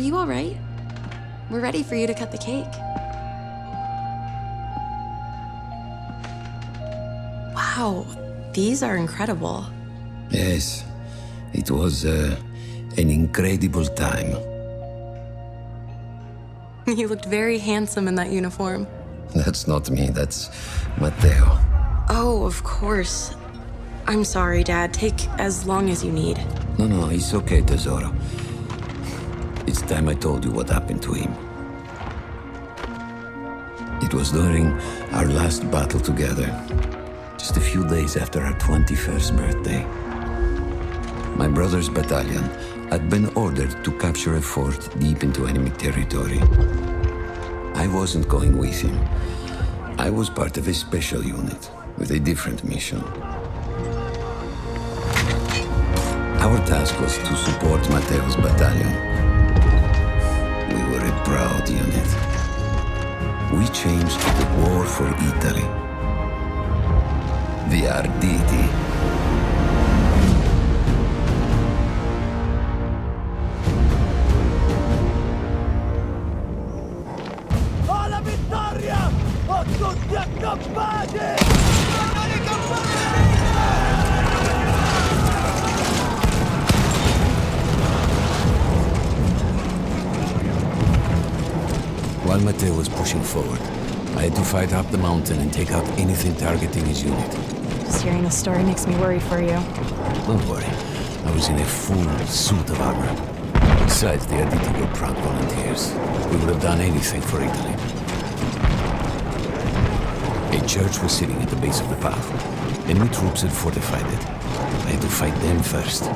you all right? We're ready for you to cut the cake. Wow, these are incredible. Yes, it was an incredible time. You looked very handsome in that uniform. That's not me, that's Matteo. Oh, of course. I'm sorry, Dad. Take as long as you need. No, it's okay, Tesoro. It's time I told you what happened to him. It was during our last battle together, just a few days after our 21st birthday. My brother's battalion had been ordered to capture a fort deep into enemy territory. I wasn't going with him. I was part of a special unit with a different mission. Our task was to support Matteo's battalion. We were a proud unit. We changed to the war for Italy. The Arditi. Alla vittoria! O tutti accampati! While Matteo was pushing forward, I had to fight up the mountain and take out anything targeting his unit. Just hearing the story makes me worry for you. Don't worry, I was in a full suit of armor. Besides, the Arditi were proud volunteers. We would have done anything for Italy. A church was sitting at the base of the path. Enemy troops had fortified it. I had to fight them first.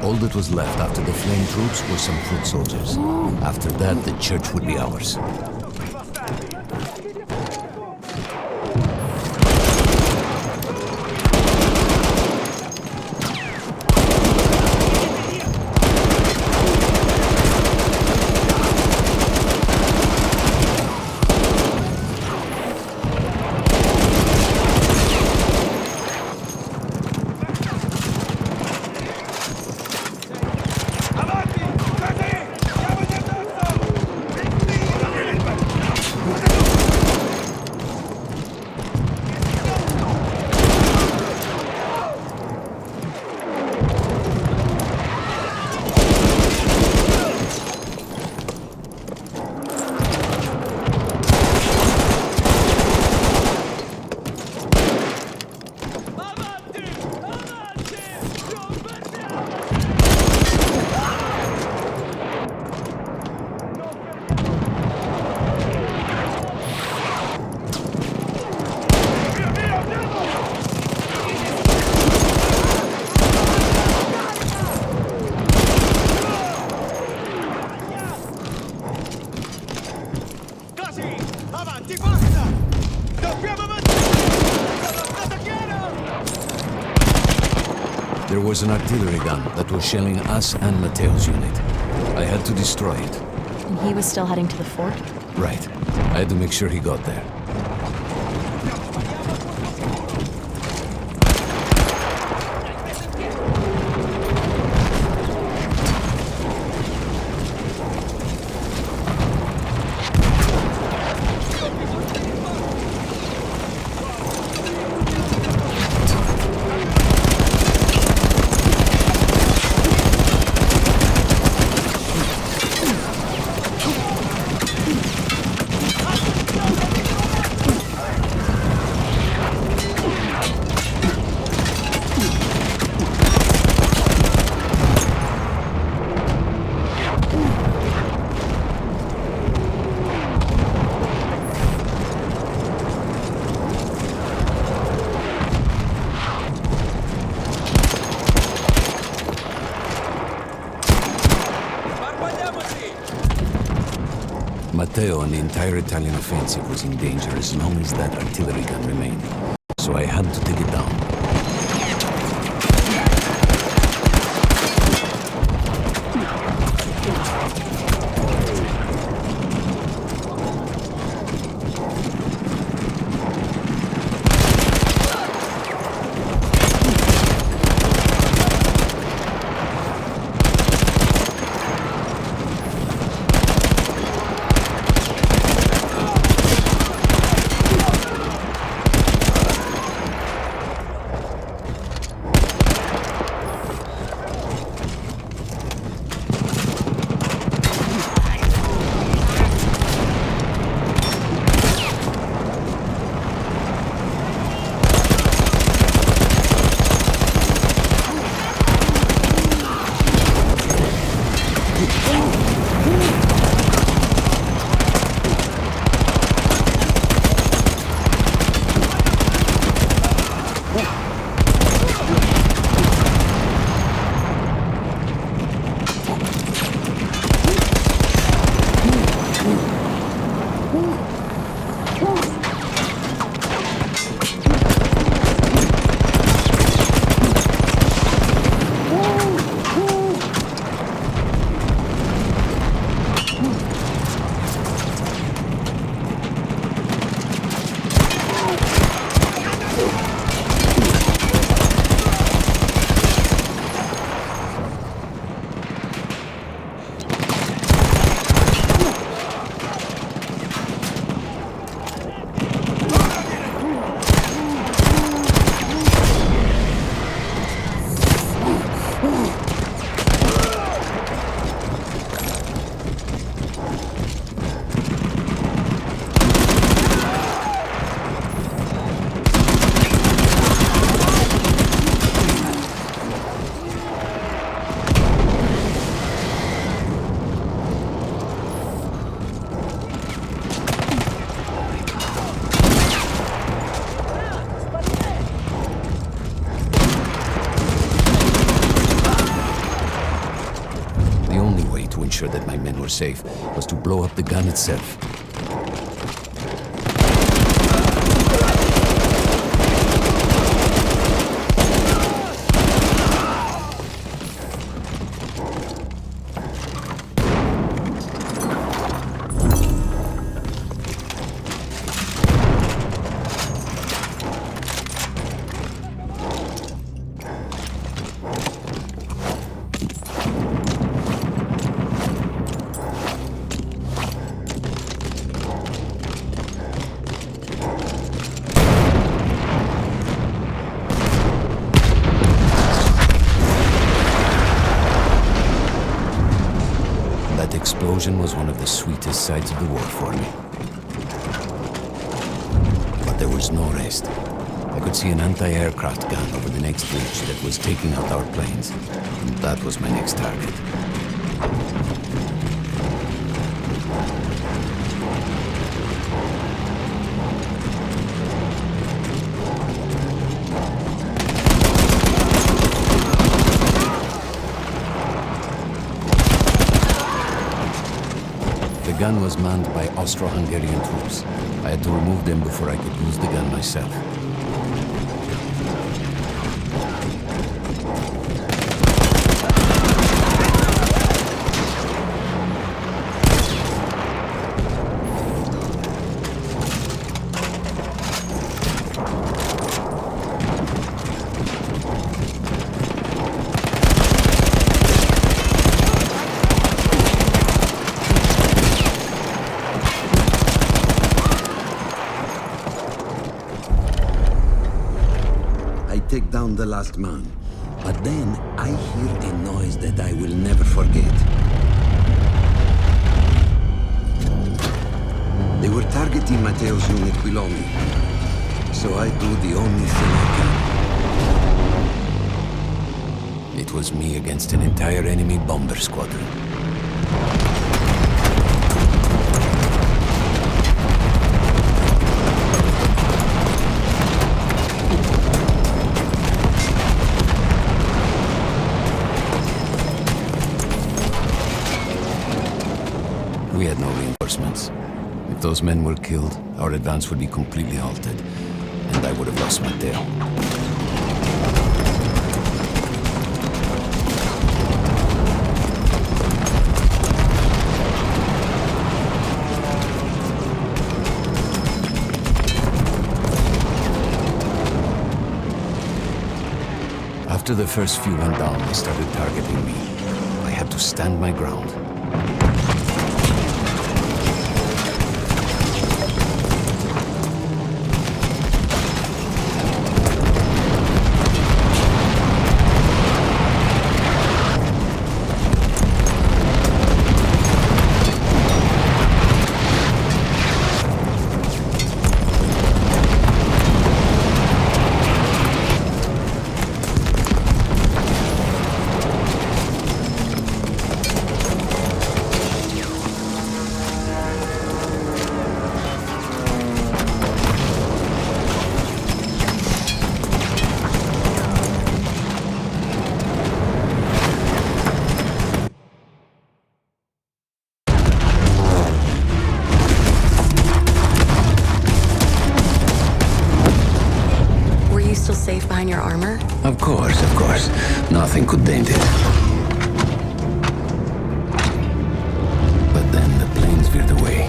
All that was left after the flame troops were some foot soldiers. After that, the church would be ours. There was an artillery gun that was shelling us and Matteo's unit. I had to destroy it. And he was still heading to the fort? Right. I had to make sure he got there. Matteo and the entire Italian offensive was in danger as long as that artillery gun remained. So I had to take it down. Ensure that my men were safe was to blow up the gun itself. That explosion was one of the sweetest sides of the war for me. But there was no rest. I could see an anti-aircraft gun over the next ridge that was taking out our planes. And that was my next target. The gun was manned by Austro-Hungarian troops. I had to remove them before I could use the gun myself. Take down the last man. But then I hear a noise that I will never forget. They were targeting Matteo's unit below me. So I do the only thing I can. It was me against an entire enemy bomber squadron. We had no reinforcements. reinforcements. If those men were killed, our advance would be completely halted, and I would have lost Mateo. After the first few went down, they started targeting me. I had to stand my ground. Safe behind your armor? Of course, of course. Nothing could dent it. But then the planes veered away.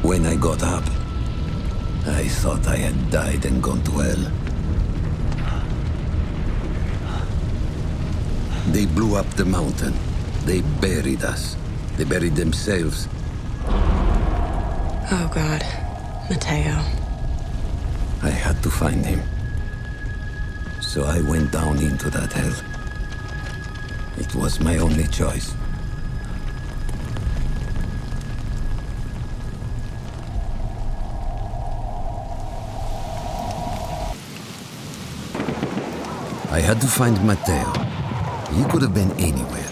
When I got up, I thought I had died and gone to hell. They blew up the mountain. They buried us. They buried themselves. Oh, God. Mateo. I had to find him. So I went down into that hell. It was my only choice. I had to find Mateo. He could have been anywhere.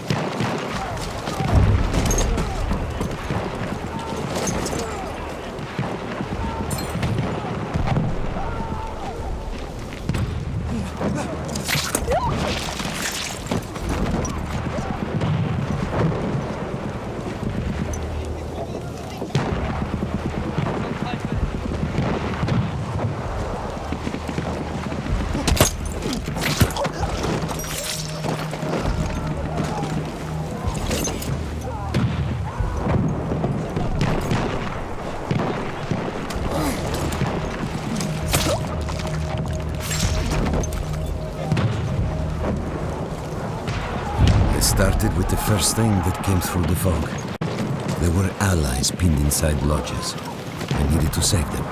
Started with the first thing that came through the fog. There were allies pinned inside lodges. I needed to save them.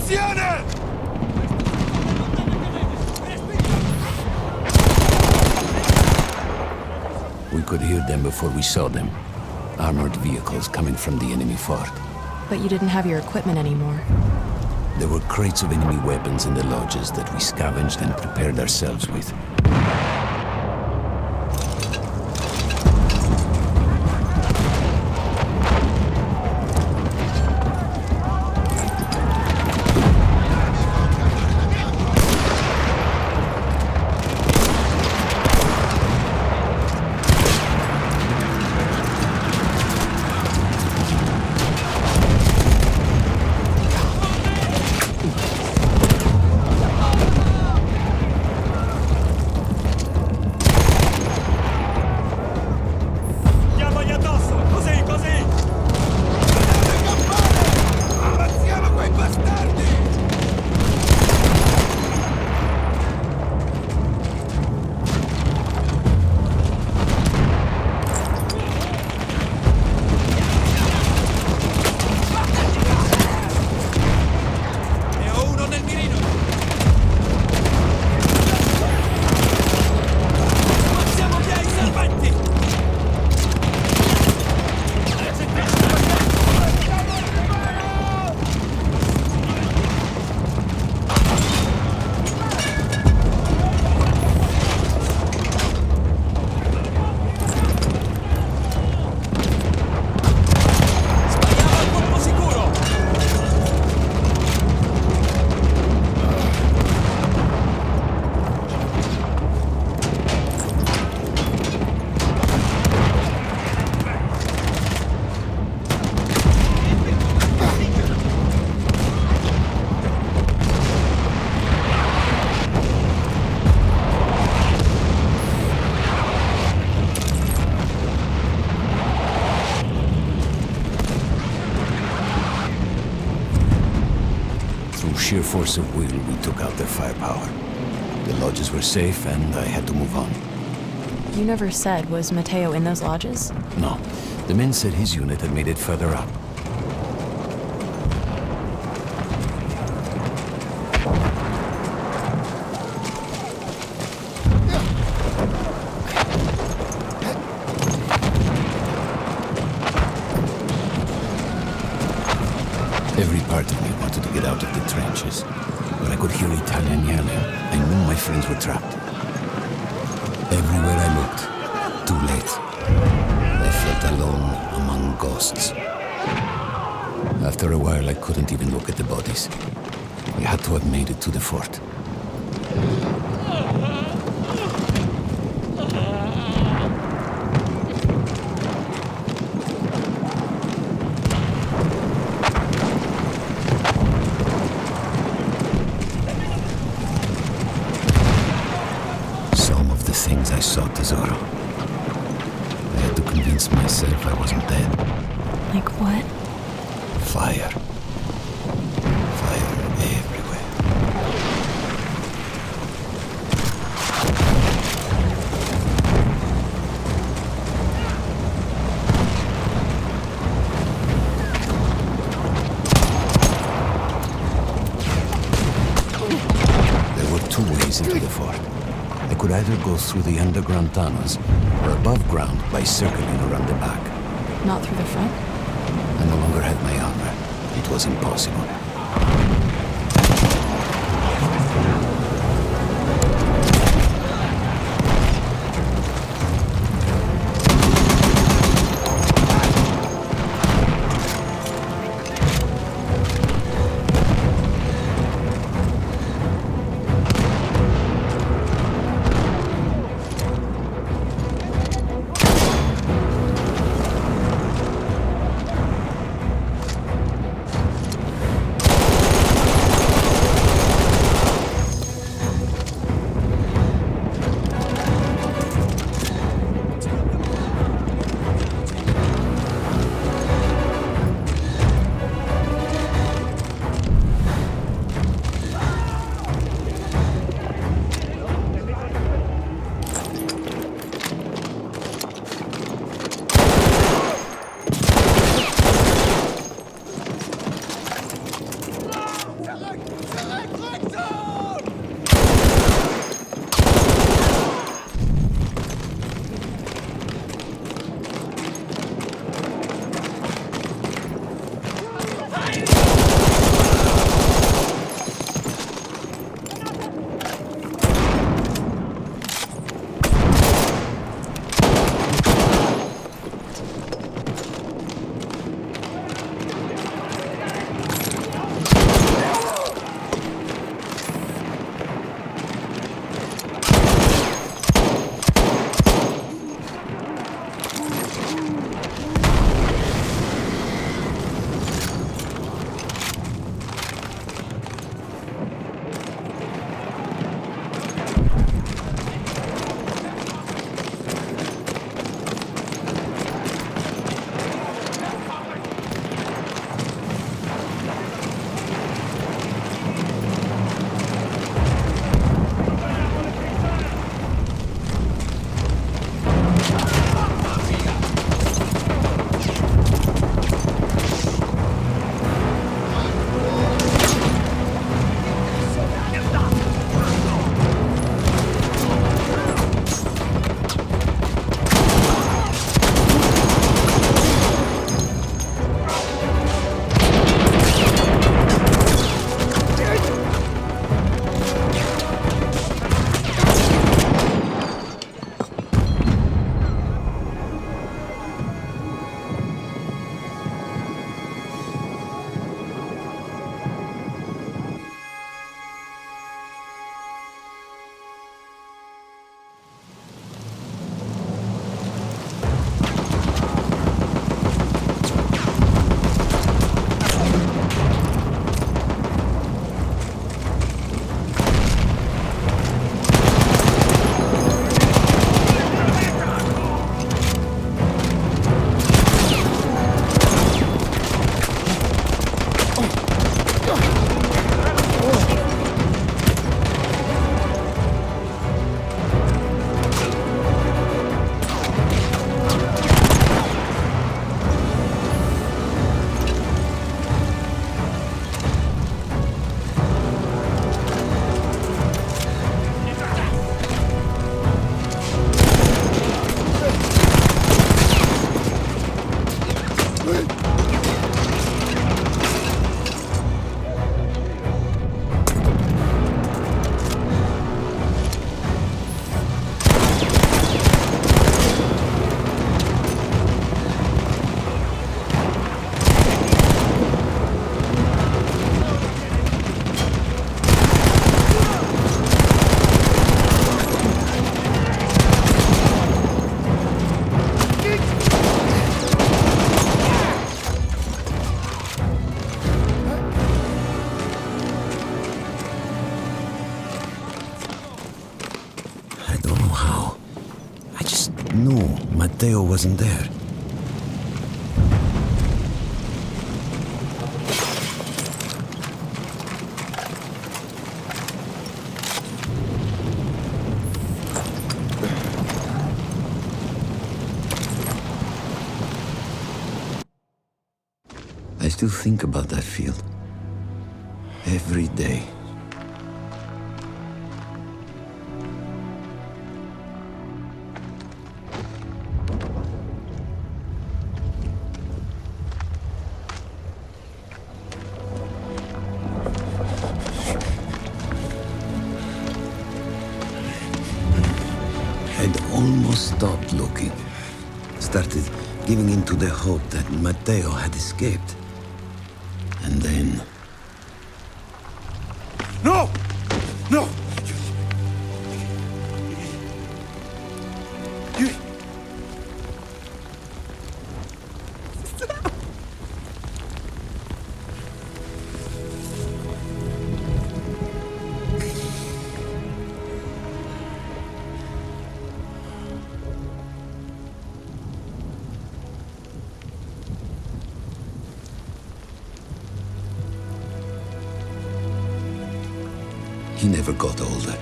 We could hear them before we saw them. Armored vehicles coming from the enemy fort. But you didn't have your equipment anymore. There were crates of enemy weapons in the lodges that we scavenged and prepared ourselves with. Diamogli addosso! Così, così! Ammazziamo quei bastardi! Ne ho uno nel mirino! Spazziamo via i serventi! Spariamo al colpo sicuro! Through sheer force of will, we took out their firepower. The lodges were safe, and I had to move on. You never said, was Mateo in those lodges? No, the men said his unit had made it further up. Every part of me wanted to get out of the trenches, but I could hear Italian yelling. I knew my friends were trapped. Everywhere I looked, too late. I felt alone among ghosts. After a while, I couldn't even look at the bodies. We had to have made it to the fort. Some of the things I saw, Tesoro. I had to convince myself I wasn't dead. Like what? Fire. Fire everywhere. There were two ways into the fort. I could either go through the underground tunnels or above ground by circling around the back. Not through the front? I no longer had my armor. It was impossible. Matteo wasn't there. I still think about that field. Every day. I'd almost stopped looking. Started giving in to the hope that Matteo had escaped. And then... No! No! He never got older.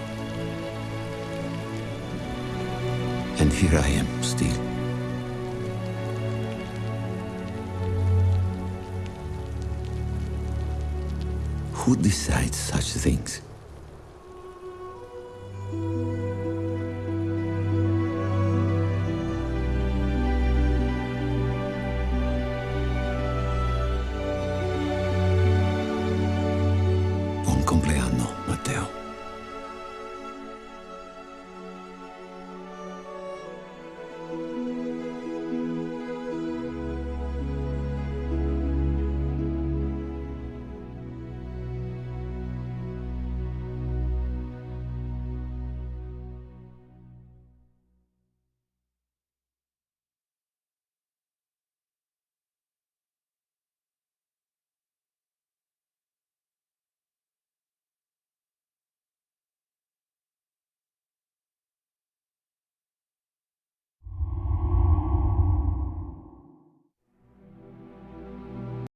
And here I am, still. Who decides such things? Buon compleanno, Matteo.